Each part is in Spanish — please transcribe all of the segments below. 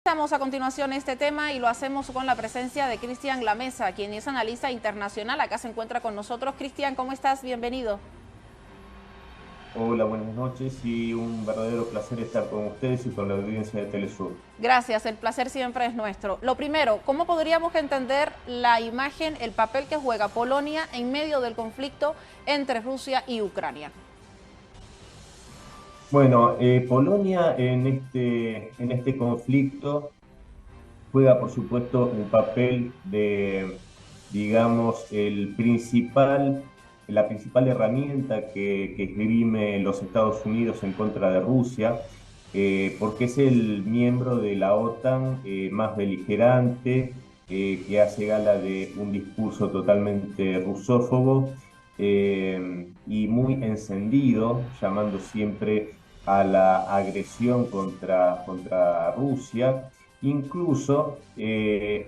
Analizamos a continuación este tema y lo hacemos con la presencia de Cristian Lamesa, quien es analista internacional. Acá se encuentra con nosotros. Cristian, ¿cómo estás? Bienvenido. Hola, buenas noches y un verdadero placer estar con ustedes y con la audiencia de Telesur. Gracias, el placer siempre es nuestro. Lo primero, ¿cómo podríamos entender la imagen, el papel que juega Polonia en medio del conflicto entre Rusia y Ucrania? Bueno, Polonia en este conflicto juega, por supuesto, un papel de, digamos, la principal herramienta que esgrime los Estados Unidos en contra de Rusia, porque es el miembro de la OTAN más beligerante, que hace gala de un discurso totalmente rusófobo y muy encendido, llamando siempre a la agresión contra Rusia. Incluso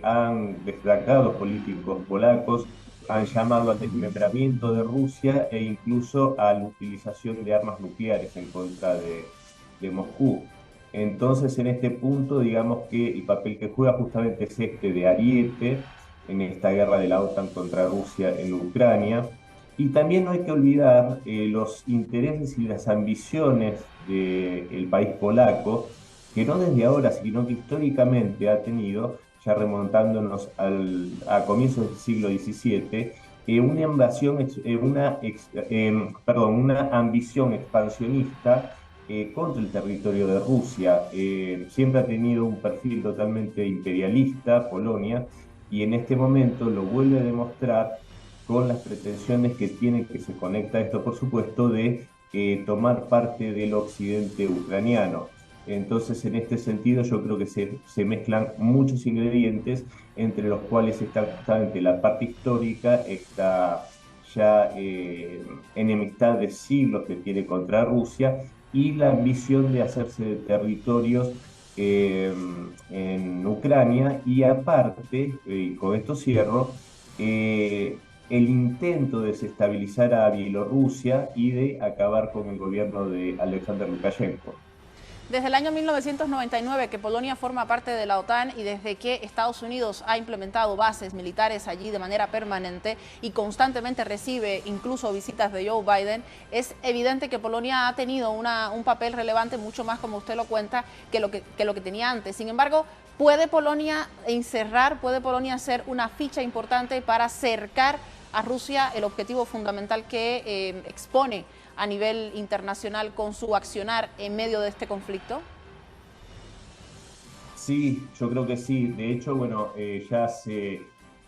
han destacado políticos polacos, han llamado al desmembramiento de Rusia e incluso a la utilización de armas nucleares en contra de Moscú. Entonces, en este punto, digamos que el papel que juega justamente es este de ariete en esta guerra de la OTAN contra Rusia en Ucrania. Y también no hay que olvidar los intereses y las ambiciones del país polaco, que no desde ahora, sino que históricamente ha tenido, ya remontándonos a comienzos del siglo XVII, una invasión, una ambición expansionista contra el territorio de Rusia. Siempre ha tenido un perfil totalmente imperialista, Polonia, y en este momento lo vuelve a demostrar con las pretensiones que tiene, que se conecta a esto, por supuesto, de tomar parte del occidente ucraniano. Entonces, en este sentido, yo creo que se mezclan muchos ingredientes, entre los cuales está justamente la parte histórica, esta ya enemistad de siglos que tiene contra Rusia y la ambición de hacerse de territorios eh, en Ucrania y aparte, y con esto cierro, el intento de desestabilizar a Bielorrusia y de acabar con el gobierno de Alexander Lukashenko. Desde el año 1999 que Polonia forma parte de la OTAN y desde que Estados Unidos ha implementado bases militares allí de manera permanente y constantemente recibe incluso visitas de Joe Biden, es evidente que Polonia ha tenido un papel relevante, mucho más como usted lo cuenta, que lo que tenía antes. Sin embargo, ¿puede Polonia encerrar, puede Polonia ser una ficha importante para cercar a Rusia el objetivo fundamental que expone a nivel internacional con su accionar en medio de este conflicto? Sí, yo creo que sí. De hecho, bueno, ya hace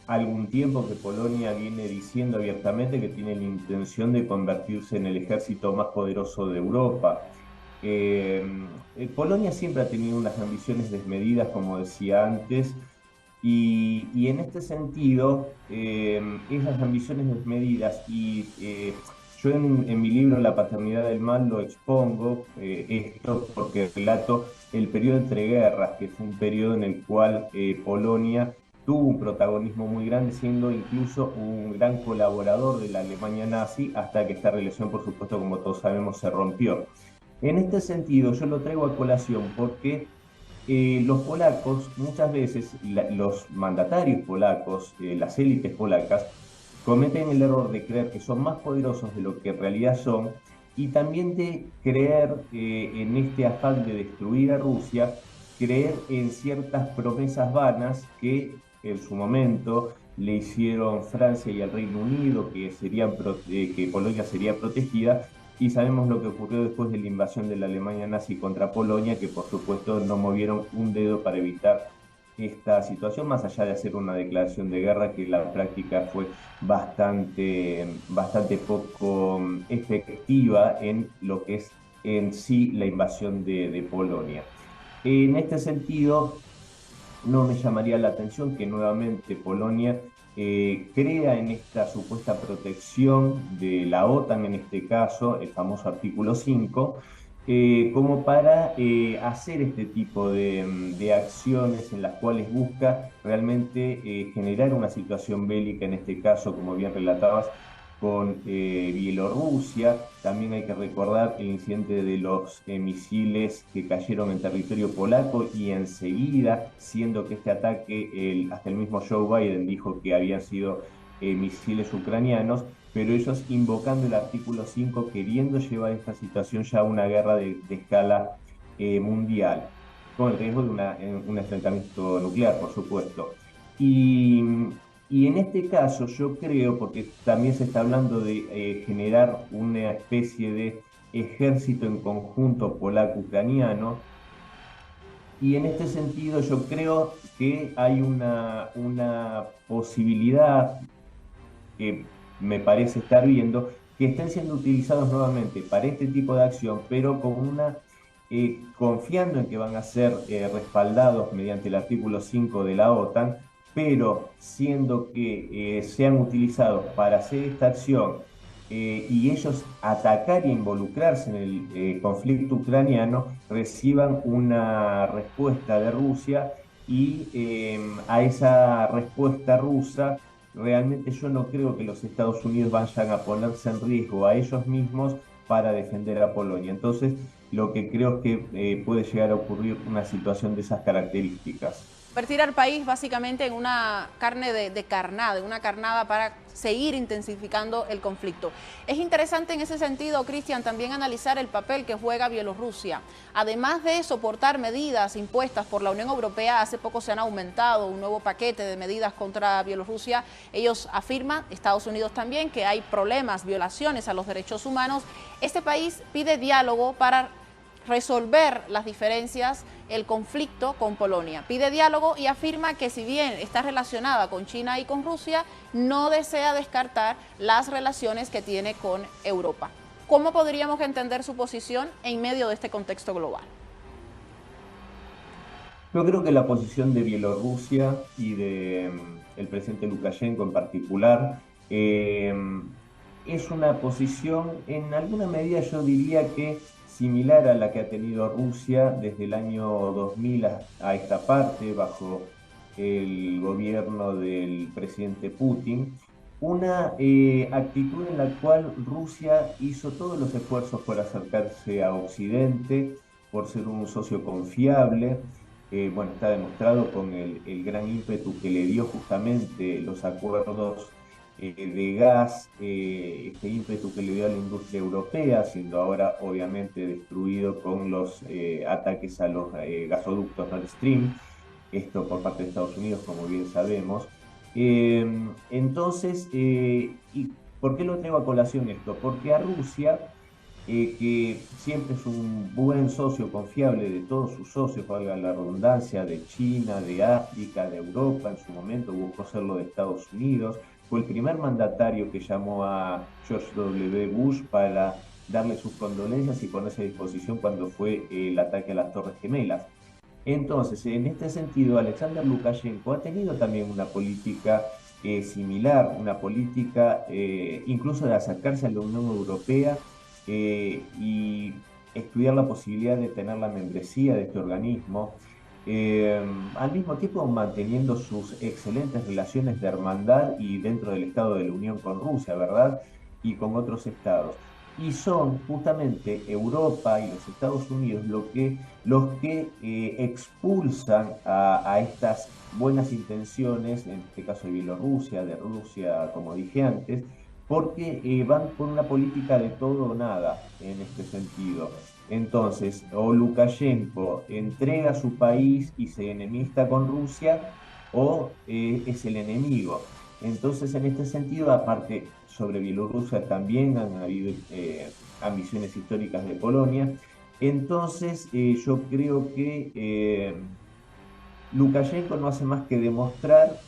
algún tiempo que Polonia viene diciendo abiertamente que tiene la intención de convertirse en el ejército más poderoso de Europa. Eh, Polonia siempre ha tenido unas ambiciones desmedidas, como decía antes, y en este sentido, esas ambiciones desmedidas, y yo en mi libro La paternidad del mal lo expongo, esto porque relato el periodo entre guerras, que fue un periodo en el cual Polonia tuvo un protagonismo muy grande, siendo incluso un gran colaborador de la Alemania nazi, hasta que esta relación, por supuesto, como todos sabemos, se rompió. En este sentido, yo lo traigo a colación porque los polacos, muchas veces, los mandatarios polacos, las élites polacas, cometen el error de creer que son más poderosos de lo que en realidad son y también de creer en este afán de destruir a Rusia, creer en ciertas promesas vanas que en su momento le hicieron Francia y el Reino Unido, que Polonia sería protegida, y sabemos lo que ocurrió después de la invasión de la Alemania nazi contra Polonia, que por supuesto no movieron un dedo para evitar esta situación, más allá de hacer una declaración de guerra que la práctica fue bastante poco efectiva en lo que es en sí la invasión de Polonia. En este sentido, no me llamaría la atención que nuevamente Polonia crea en esta supuesta protección de la OTAN, en este caso, el famoso artículo 5, como para hacer este tipo de acciones en las cuales busca realmente generar una situación bélica, en este caso, como bien relatabas, con Bielorrusia. También hay que recordar el incidente de los misiles que cayeron en territorio polaco y enseguida, siendo que este ataque, hasta el mismo Joe Biden dijo que habían sido misiles ucranianos, pero ellos invocando el artículo 5, queriendo llevar esta situación ya a una guerra de escala mundial, con el riesgo de un enfrentamiento nuclear, por supuesto. Y, y en este caso yo creo, porque también se está hablando de generar una especie de ejército en conjunto polaco-ucraniano, y en este sentido yo creo que hay una posibilidad que me parece estar viendo, que estén siendo utilizados nuevamente para este tipo de acción, pero con confiando en que van a ser respaldados mediante el artículo 5 de la OTAN, pero siendo que sean utilizados para hacer esta acción y ellos atacar e involucrarse en el conflicto ucraniano, reciban una respuesta de Rusia y a esa respuesta rusa realmente yo no creo que los Estados Unidos vayan a ponerse en riesgo a ellos mismos para defender a Polonia. Entonces, lo que creo es que puede llegar a ocurrir una situación de esas características. Convertir al país básicamente en una carne de carnada, una carnada para seguir intensificando el conflicto. Es interesante en ese sentido, Cristian, también analizar el papel que juega Bielorrusia. Además de soportar medidas impuestas por la Unión Europea, hace poco se han aumentado un nuevo paquete de medidas contra Bielorrusia. Ellos afirman, Estados Unidos también, que hay problemas, violaciones a los derechos humanos. Este país pide diálogo para resolver las diferencias, el conflicto con Polonia. Pide diálogo y afirma que si bien está relacionada con China y con Rusia, no desea descartar las relaciones que tiene con Europa. ¿Cómo podríamos entender su posición en medio de este contexto global? Yo creo que la posición de Bielorrusia y de el presidente Lukashenko en particular es una posición, en alguna medida yo diría que similar a la que ha tenido Rusia desde el año 2000 a esta parte, bajo el gobierno del presidente Putin, una actitud en la cual Rusia hizo todos los esfuerzos por acercarse a Occidente, por ser un socio confiable. Bueno, está demostrado con el gran ímpetu que le dio justamente los acuerdos de gas, este ímpetu que le dio a la industria europea, siendo ahora obviamente destruido con los ataques a los gasoductos Nord Stream, esto por parte de Estados Unidos, como bien sabemos. Entonces, ¿y por qué lo traigo a colación esto? Porque a Rusia, que siempre es un buen socio confiable de todos sus socios, valga la redundancia, de China, de África, de Europa, en su momento buscó serlo de Estados Unidos, fue el primer mandatario que llamó a George W. Bush para darle sus condolencias y ponerse a disposición cuando fue el ataque a las Torres Gemelas. Entonces, en este sentido, Alexander Lukashenko ha tenido también una política similar, una política incluso de acercarse a la Unión Europea y estudiar la posibilidad de tener la membresía de este organismo, al mismo tiempo manteniendo sus excelentes relaciones de hermandad y dentro del Estado de la Unión con Rusia, ¿verdad? Y con otros estados. Y son justamente Europa y los Estados Unidos los que expulsan a estas buenas intenciones, en este caso de Bielorrusia, de Rusia, como dije antes, porque van por una política de todo o nada en este sentido. Entonces, o Lukashenko entrega su país y se enemista con Rusia, o es el enemigo. Entonces, en este sentido, aparte, sobre Bielorrusia también han habido ambiciones históricas de Polonia. Entonces, yo creo que Lukashenko no hace más que demostrar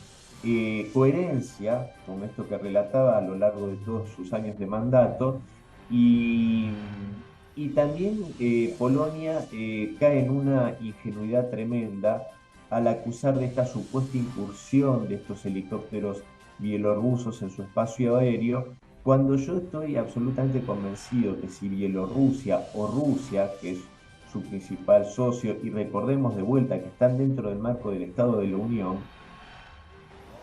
coherencia con esto que relataba a lo largo de todos sus años de mandato y, y también Polonia cae en una ingenuidad tremenda al acusar de esta supuesta incursión de estos helicópteros bielorrusos en su espacio aéreo, cuando yo estoy absolutamente convencido que si Bielorrusia o Rusia, que es su principal socio, y recordemos de vuelta que están dentro del marco del Estado de la Unión,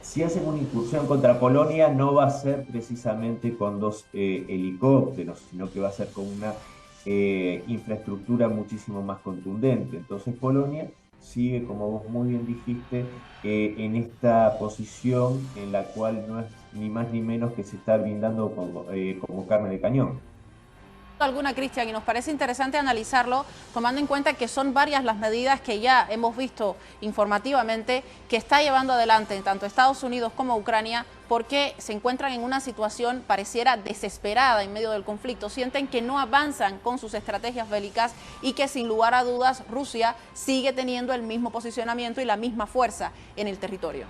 Si hacen una incursión contra Polonia, no va a ser precisamente con dos helicópteros, sino que va a ser con una infraestructura muchísimo más contundente. Entonces Polonia sigue, como vos muy bien dijiste, en esta posición en la cual no es ni más ni menos que se está brindando como carne de cañón. Alguna, Cristian, y nos parece interesante analizarlo tomando en cuenta que son varias las medidas que ya hemos visto informativamente que está llevando adelante tanto Estados Unidos como Ucrania, porque se encuentran en una situación pareciera desesperada en medio del conflicto, sienten que no avanzan con sus estrategias bélicas y que sin lugar a dudas Rusia sigue teniendo el mismo posicionamiento y la misma fuerza en el territorio.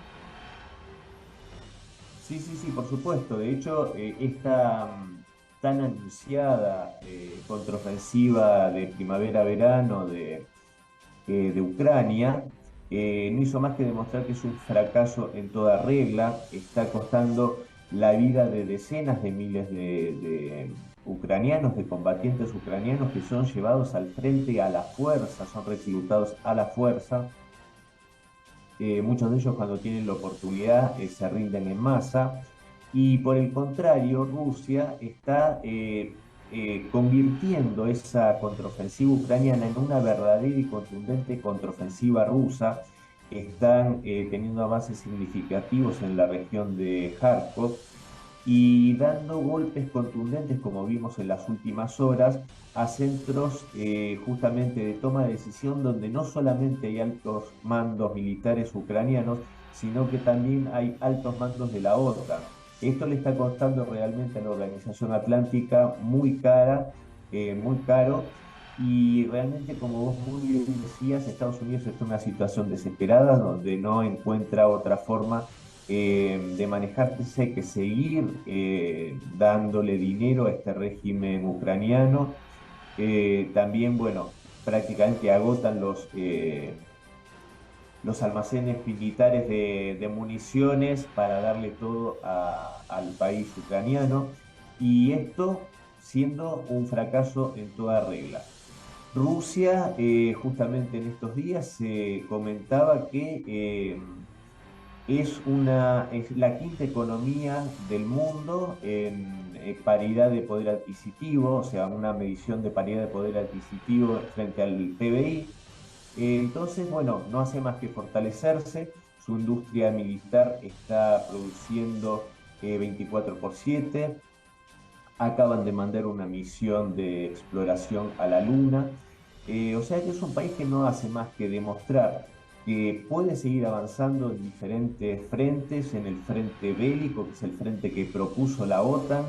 Sí, sí, sí, por supuesto. De hecho, esta tan anunciada contraofensiva de primavera-verano de Ucrania no hizo más que demostrar que es un fracaso en toda regla. Está costando la vida de decenas de miles de ucranianos, de combatientes ucranianos que son llevados al frente a la fuerza, son reclutados a la fuerza. Muchos de ellos cuando tienen la oportunidad se rinden en masa y por el contrario Rusia está convirtiendo esa contraofensiva ucraniana en una verdadera y contundente contraofensiva rusa. Están teniendo avances significativos en la región de Kharkov y dando golpes contundentes, como vimos en las últimas horas, a centros justamente de toma de decisión donde no solamente hay altos mandos militares ucranianos, sino que también hay altos mandos de la OTAN. Esto le está costando realmente a la Organización Atlántica muy caro, y realmente, como vos muy bien decías, Estados Unidos está en una situación desesperada donde no encuentra otra forma de manejarse que seguir dándole dinero a este régimen ucraniano. También, bueno, prácticamente agotan los almacenes militares de municiones para darle todo al país ucraniano, y esto siendo un fracaso en toda regla. Rusia, justamente en estos días se comentaba que es la quinta economía del mundo en paridad de poder adquisitivo, o sea, una medición de paridad de poder adquisitivo frente al PBI. Entonces, bueno, no hace más que fortalecerse. Su industria militar está produciendo 24/7. Acaban de mandar una misión de exploración a la Luna. O sea que es un país que no hace más que demostrar que puede seguir avanzando en diferentes frentes, en el frente bélico, que es el frente que propuso la OTAN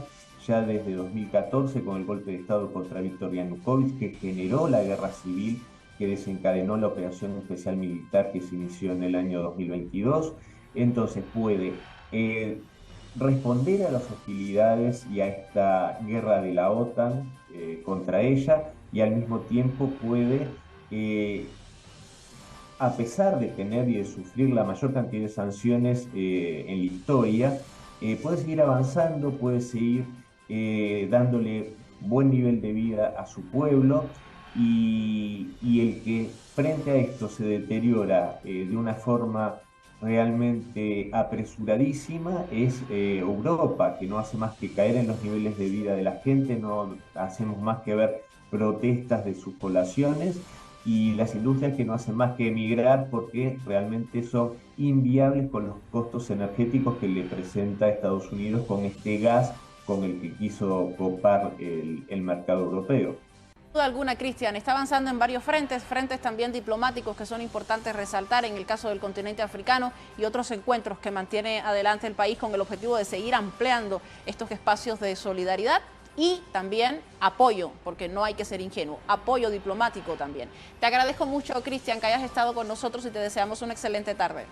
ya desde 2014 con el golpe de Estado contra Viktor Yanukovych, que generó la guerra civil que desencadenó la operación especial militar que se inició en el año 2022. Entonces puede responder a las hostilidades y a esta guerra de la OTAN contra ella, y al mismo tiempo puede, a pesar de tener y de sufrir la mayor cantidad de sanciones en la historia, puede seguir avanzando, puede seguir dándole buen nivel de vida a su pueblo, y el que frente a esto se deteriora de una forma realmente apresuradísima es Europa, que no hace más que caer en los niveles de vida de la gente, no hacemos más que ver protestas de sus poblaciones, y las industrias que no hacen más que emigrar porque realmente son inviables con los costos energéticos que le presenta a Estados Unidos con este gas con el que quiso copar el mercado europeo. Duda alguna, Cristian, está avanzando en varios frentes, frentes también diplomáticos que son importantes resaltar en el caso del continente africano y otros encuentros que mantiene adelante el país con el objetivo de seguir ampliando estos espacios de solidaridad y también apoyo, porque no hay que ser ingenuo, apoyo diplomático también. Te agradezco mucho, Cristian, que hayas estado con nosotros y te deseamos una excelente tarde.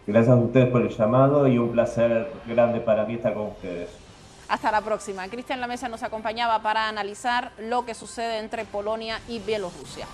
Gracias a ustedes por el llamado y un placer grande para mí estar con ustedes. Hasta la próxima. Cristian Lamesa nos acompañaba para analizar lo que sucede entre Polonia y Bielorrusia.